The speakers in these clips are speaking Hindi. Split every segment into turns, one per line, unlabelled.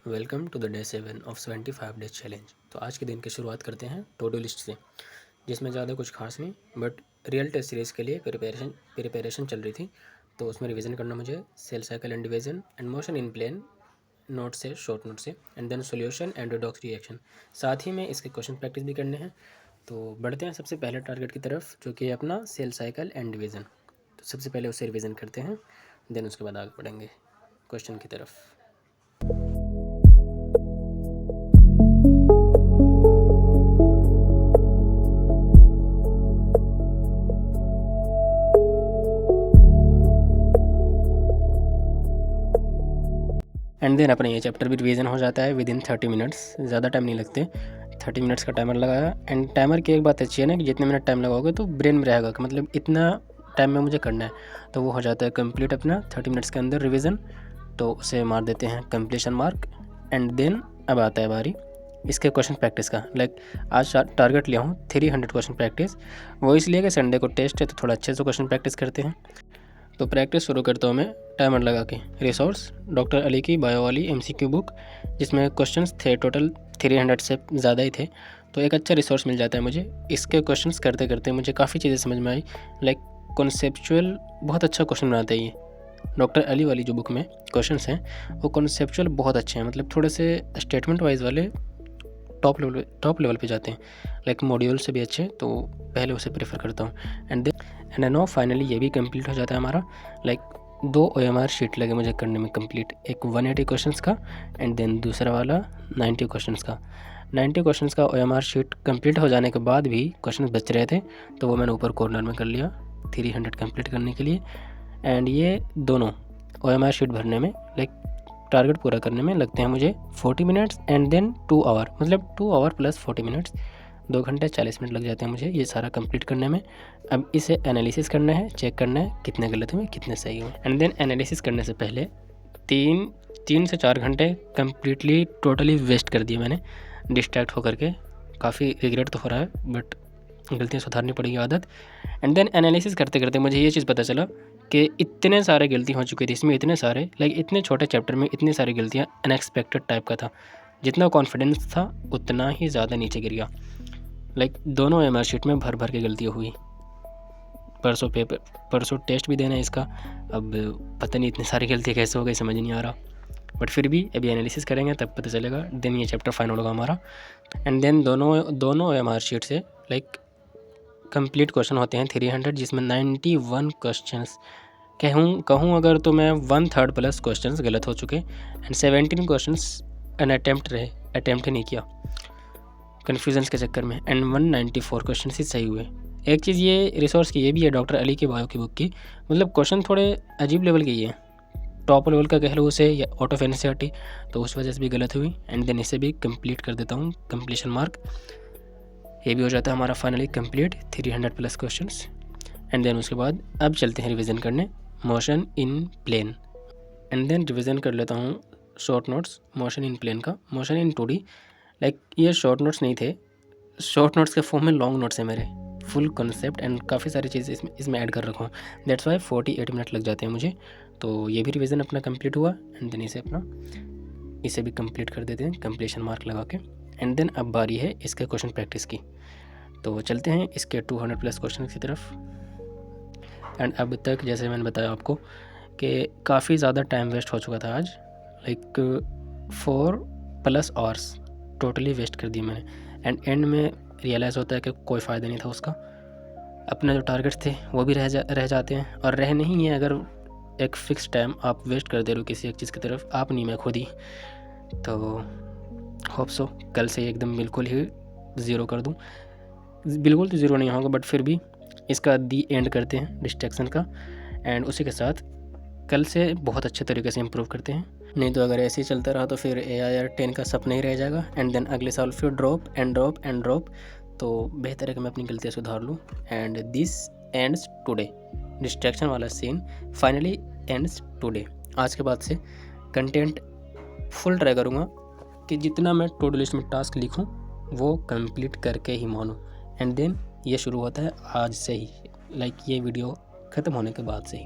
Welcome to the day 7 of 75 days challenge. तो आज के दिन की शुरुआत करते हैं टू डू लिस्ट से, जिसमें ज़्यादा कुछ खास नहीं, बट रियल टेस्ट सीरीज़ के लिए प्रिपरेशन चल रही थी। तो उसमें रिवीजन करना मुझे cell cycle and division and motion in plane note से, शॉर्ट नोट से, and then solution and redox reaction. साथ ही में इसके क्वेश्चन प्रैक्टिस भी करने हैं। तो बढ़ते हैं सबसे पहले टारगेट की तरफ, जो कि है अपना सेल साइकिल एंड डिवीज़न। तो सबसे पहले उसे रिवीजन करते हैं, देन उसके बाद आगे बढ़ेंगे क्वेश्चन की तरफ। एंड देन अपना ये चैप्टर भी रिवीजन हो जाता है विद इन 30 मिनट्स। ज़्यादा टाइम नहीं लगते, 30 मिनट्स का टाइमर लगाया। एंड टाइमर की एक बात अच्छी है ना कि जितने मिनट टाइम लगाओगे तो ब्रेन में रहेगा कि मतलब इतना टाइम में मुझे करना है, तो वो हो जाता है कंप्लीट अपना 30 मिनट्स के अंदर रिवीजन। तो उसे मार देते हैं कंप्लीशन मार्क। एंड देन अब आता है बारी इसके क्वेश्चन प्रैक्टिस का। लाइक आज टारगेट लिया हूँ 300 क्वेश्चन प्रैक्टिस, वो इसलिए कि संडे को टेस्ट है तो थोड़ा अच्छे से क्वेश्चन प्रैक्टिस करते हैं। तो प्रैक्टिस शुरू करता हूँ मैं टाइमर लगा के। रिसोर्स डॉक्टर अली की बायो वाली MCQ बुक, जिसमें क्वेश्चंस थे टोटल 300 से ज़्यादा ही थे, तो एक अच्छा रिसोर्स मिल जाता है मुझे। इसके क्वेश्चंस करते करते मुझे काफ़ी चीज़ें समझ में आई। लाइक कॉन्सेप्चुअल बहुत अच्छा क्वेश्चन बनाते हैं ये। डॉक्टर अली वाली जो बुक में क्वेश्चंस हैं वो कॉन्सेप्चुअल बहुत अच्छे हैं, मतलब थोड़े से स्टेटमेंट वाइज वाले टॉप लेवल पे जाते हैं। लाइक मॉड्यूल से भी अच्छे, तो पहले उसे प्रेफर करता हूँ। एंड नो फाइनली ये भी कंप्लीट हो जाता है हमारा। लाइक 2 OMR शीट लगे मुझे करने में कंप्लीट, एक 180 क्वेश्चंस का एंड देन दूसरा वाला 90 क्वेश्चंस का। 90 क्वेश्चंस का OMR शीट कंप्लीट हो जाने के बाद भी क्वेश्चंस बच रहे थे, तो वो मैंने ऊपर कॉर्नर में कर लिया 300 कंप्लीट करने के लिए। एंड ये दोनों OMR शीट भरने में, लाइक टारगेट पूरा करने में लगते हैं मुझे 40 मिनट्स एंड देन 2 आवर, मतलब 2 आवर प्लस 40 मिनट्स, 2 घंटे 40 मिनट लग जाते हैं मुझे ये सारा कंप्लीट करने में। अब इसे एनालिसिस करना है, चेक करना है कितने गलत हुए कितने सही हुए। एंड देन एनालिसिस करने से पहले 3 से 4 घंटे कम्प्लीटली टोटली वेस्ट कर दिए मैंने डिस्ट्रैक्ट होकर के। काफ़ी रिग्रेट तो हो रहा है, बट गलतियाँ सुधारनी पड़ेगी आदत। एंड देन एनालिसिस करते करते मुझे ये चीज़ पता चला कि इतने सारे गलती हो चुकी थी इसमें, इतने सारे, लाइक इतने छोटे चैप्टर में इतनी सारी गलतियाँ, अनएक्सपेक्टेड टाइप का था। जितना कॉन्फिडेंस था उतना ही ज़्यादा नीचे गिर गया। लाइक दोनों OMR शीट में भर भर के गलतियाँ हुई। परसों टेस्ट भी देना है इसका, अब पता नहीं इतनी सारी गलतियाँ कैसे हो गई, समझ नहीं आ रहा। बट फिर भी अभी एनालिसिस करेंगे तब पता चलेगा। देन ये चैप्टर फाइनल होगा हमारा। एंड देन दोनों OMR शीट से लाइक कंप्लीट क्वेश्चन होते हैं 300, जिसमें 91 क्वेश्चंस कहूँ अगर तो मैं 1/3 प्लस क्वेश्चंस गलत हो चुके। एंड 17 क्वेश्चंस अनअटेम्प्ट रहे, अटेम्प्ट ही नहीं किया कन्फ्यूजन्स के चक्कर में। एंड 194 क्वेश्चन ही सही हुए। एक चीज़ ये रिसोर्स की ये भी है डॉक्टर अली की बायो की बुक की, मतलब क्वेश्चन थोड़े अजीब लेवल के ही है, टॉप लेवल का कह लो उसे, या आउट ऑफ NCERT, तो उस वजह से भी गलत हुई। एंड देन इसे भी कंप्लीट कर देता हूँ कंप्लीशन मार्क। ये भी हो जाता है हमारा finally complete 300 plus questions. And then उसके बाद अब चलते हैं रिवीजन करने motion in plane. And then revision कर लेता हूँ short notes motion in plane का, मोशन इन 2D। लाइक ये शॉर्ट नोट्स नहीं थे, शॉर्ट नोट्स के फॉर्म में लॉन्ग नोट्स है मेरे, फुल कॉन्सेप्ट एंड काफ़ी सारी चीज़ें इसमें ऐड कर रखा हूँ। दैट्स वाई 48 मिनट लग जाते हैं मुझे। तो ये भी रिवीजन अपना कंप्लीट हुआ। एंड देन इसे भी कंप्लीट कर देते हैं कंप्लीशन मार्क लगा के। एंड देन अब बारी है इसके क्वेश्चन प्रैक्टिस की, तो चलते हैं इसके 200 प्लस क्वेश्चन की तरफ। एंड अब तक जैसे मैंने बताया आपको कि काफ़ी ज़्यादा टाइम वेस्ट हो चुका था आज, लाइक 4+ आवर्स टोटली वेस्ट कर दिए मैंने। एंड में रियलाइज़ होता है कि कोई फ़ायदा नहीं था उसका। अपने जो टारगेट्स थे वो भी रह जाते हैं, और रह नहीं है अगर एक फ़िक्स टाइम आप वेस्ट कर दे रहे हो किसी एक चीज़ की तरफ, आप नहीं मैं खुद ही। तो होप सो कल से एकदम बिल्कुल ही ज़ीरो कर दूँ। बिल्कुल तो ज़ीरो नहीं होगा, बट फिर भी इसका दी एंड करते हैं डिस्ट्रैक्शन का। एंड उसी के साथ कल से बहुत अच्छे तरीके से इम्प्रूव करते हैं। नहीं तो अगर ऐसे ही चलता रहा तो फिर AIR 10 का सपना ही रह जाएगा। एंड देन अगले साल फिर ड्रॉप। तो बेहतर है कि मैं अपनी गलतियाँ सुधार लूँ। And this ends today, distraction वाला सीन फाइनली एंड्स टुडे। आज के बाद से कंटेंट फुल ट्राई करूँगा कि जितना मैं टू डू लिस्ट में टास्क लिखूँ वो कंप्लीट करके ही मानूँ। एंड देन ये शुरू होता है आज से ही, लाइक ये वीडियो ख़त्म होने के बाद से ही।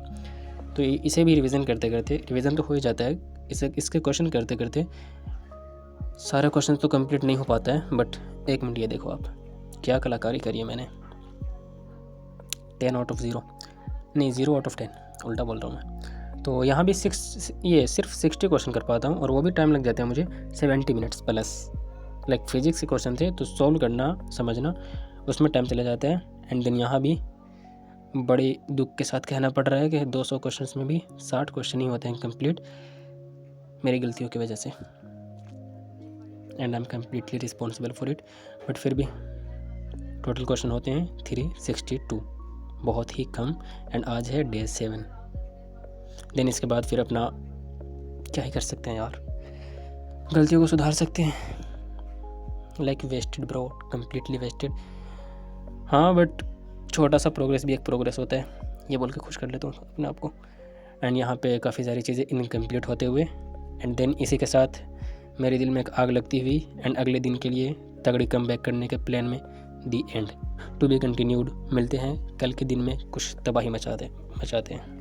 तो इसे भी रिवीजन करते करते, रिवीजन तो हो ही जाता है, इसके क्वेश्चन करते करते सारे क्वेश्चन तो कंप्लीट नहीं हो पाता है, बट 1 मिनट ये देखो आप, क्या कलाकारी करी है मैंने। 10 आउट ऑफ 0 नहीं, 0 आउट ऑफ 10, उल्टा बोल रहा हूँ मैं। तो यहाँ भी ये सिर्फ 60 क्वेश्चन कर पाता हूँ, और वो भी टाइम लग जाते हैं मुझे 70 मिनट्स प्लस। लाइक फिजिक्स के क्वेश्चन थे तो सॉल्व करना, समझना, उसमें टाइम चले जाता है। एंड देन यहाँ भी बड़े दुख के साथ कहना पड़ रहा है कि 200 क्वेश्चंस में भी 60 क्वेश्चन ही होते हैं कंप्लीट, मेरी गलतियों की वजह से, and I am completely responsible for it. But फिर भी टोटल क्वेश्चन होते हैं 362, बहुत ही कम। एंड आज है डे 7। देन इसके बाद फिर अपना क्या ही कर सकते हैं यार, गलतियों को सुधार सकते हैं। Like wasted bro, completely wasted. हाँ बट छोटा सा प्रोग्रेस भी एक प्रोग्रेस होता है, ये बोल के खुश कर लेता हूँ अपने आप को। एंड यहाँ पे काफ़ी सारी चीज़ें इनकम्प्लीट होते हुए, एंड देन इसी के साथ मेरे दिल में एक आग लगती हुई, एंड अगले दिन के लिए तगड़ी कम बैक करने के प्लान में दी एंड टू बी कंटिन्यूड। मिलते हैं कल के दिन में, कुछ तबाही मचाते हैं।